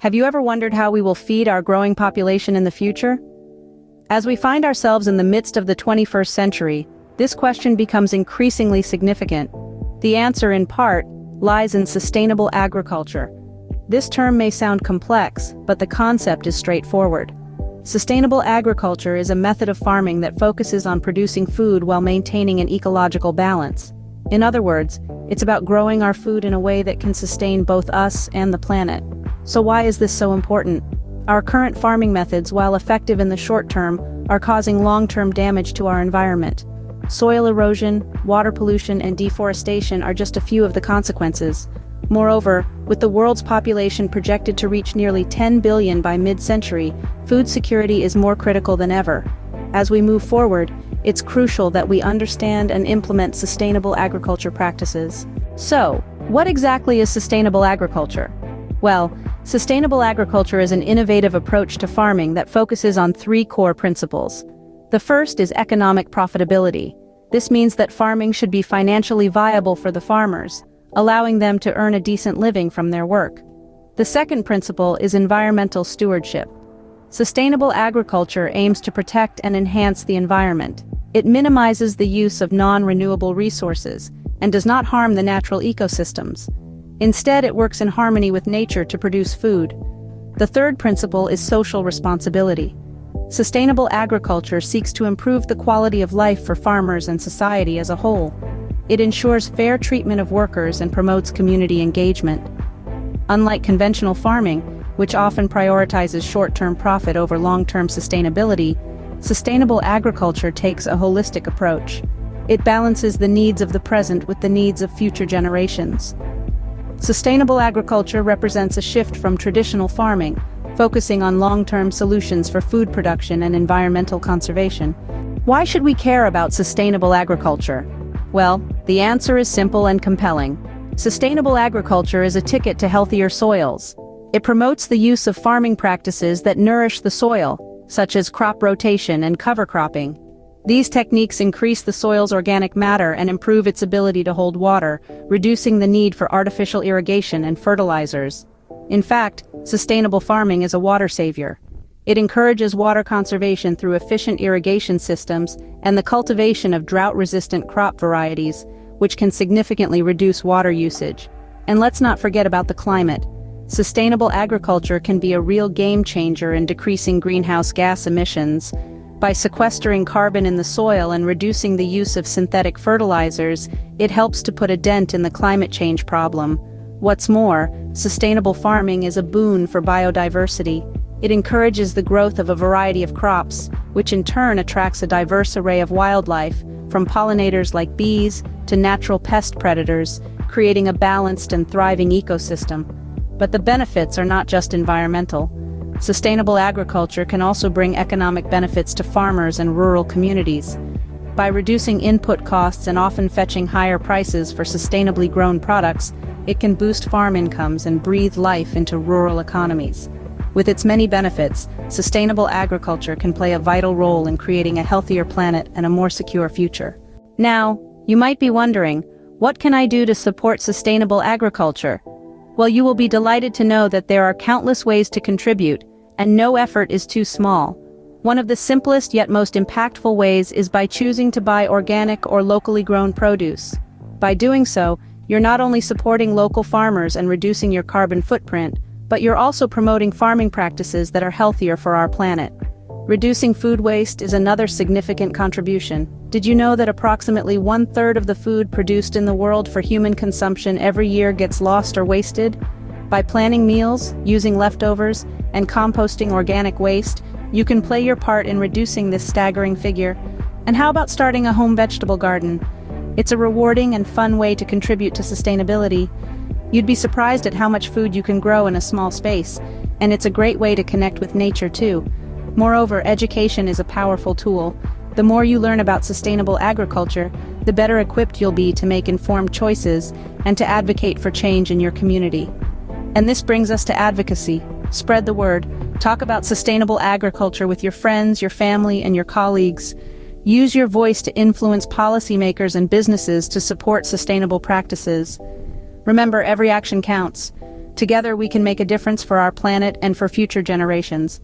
Have you ever wondered how we will feed our growing population in the future? As we find ourselves in the midst of the 21st century, this question becomes increasingly significant. The answer, in part, lies in sustainable agriculture. This term may sound complex, but the concept is straightforward. Sustainable agriculture is a method of farming that focuses on producing food while maintaining an ecological balance. In other words, it's about growing our food in a way that can sustain both us and the planet. So why is this so important? Our current farming methods, while effective in the short term, are causing long-term damage to our environment. Soil erosion, water pollution, and deforestation are just a few of the consequences. Moreover, with the world's population projected to reach nearly 10 billion by mid-century, food security is more critical than ever. As we move forward, it's crucial that we understand and implement sustainable agriculture practices. So, what exactly is sustainable agriculture? Well, sustainable agriculture is an innovative approach to farming that focuses on three core principles. The first is economic profitability. This means that farming should be financially viable for the farmers, allowing them to earn a decent living from their work. The second principle is environmental stewardship. Sustainable agriculture aims to protect and enhance the environment. It minimizes the use of non-renewable resources and does not harm the natural ecosystems. Instead, it works in harmony with nature to produce food. The third principle is social responsibility. Sustainable agriculture seeks to improve the quality of life for farmers and society as a whole. It ensures fair treatment of workers and promotes community engagement. Unlike conventional farming, which often prioritizes short-term profit over long-term sustainability, sustainable agriculture takes a holistic approach. It balances the needs of the present with the needs of future generations. Sustainable agriculture represents a shift from traditional farming, focusing on long-term solutions for food production and environmental conservation. Why should we care about sustainable agriculture? Well, the answer is simple and compelling. Sustainable agriculture is a ticket to healthier soils. It promotes the use of farming practices that nourish the soil, such as crop rotation and cover cropping. These techniques increase the soil's organic matter and improve its ability to hold water, reducing the need for artificial irrigation and fertilizers. In fact, sustainable farming is a water savior. It encourages water conservation through efficient irrigation systems and the cultivation of drought-resistant crop varieties, which can significantly reduce water usage. And let's not forget about the climate. Sustainable agriculture can be a real game changer in decreasing greenhouse gas emissions. By sequestering carbon in the soil and reducing the use of synthetic fertilizers, it helps to put a dent in the climate change problem. What's more, sustainable farming is a boon for biodiversity. It encourages the growth of a variety of crops, which in turn attracts a diverse array of wildlife, from pollinators like bees to natural pest predators, creating a balanced and thriving ecosystem. But the benefits are not just environmental. Sustainable agriculture can also bring economic benefits to farmers and rural communities. By reducing input costs and often fetching higher prices for sustainably grown products, it can boost farm incomes and breathe life into rural economies. With its many benefits, sustainable agriculture can play a vital role in creating a healthier planet and a more secure future. Now, you might be wondering, what can I do to support sustainable agriculture? Well, you will be delighted to know that there are countless ways to contribute, and no effort is too small. One of the simplest yet most impactful ways is by choosing to buy organic or locally grown produce. By doing so, you're not only supporting local farmers and reducing your carbon footprint, but you're also promoting farming practices that are healthier for our planet. Reducing food waste is another significant contribution. Did you know that approximately 1/3 of the food produced in the world for human consumption every year gets lost or wasted? By planning meals, using leftovers, and composting organic waste, you can play your part in reducing this staggering figure. And how about starting a home vegetable garden? It's a rewarding and fun way to contribute to sustainability. You'd be surprised at how much food you can grow in a small space, and it's a great way to connect with nature too. Moreover, education is a powerful tool. The more you learn about sustainable agriculture, the better equipped you'll be to make informed choices and to advocate for change in your community. And this brings us to advocacy. Spread the word. Talk about sustainable agriculture with your friends, your family, and your colleagues. Use your voice to influence policymakers and businesses to support sustainable practices. Remember, every action counts. Together we can make a difference for our planet and for future generations.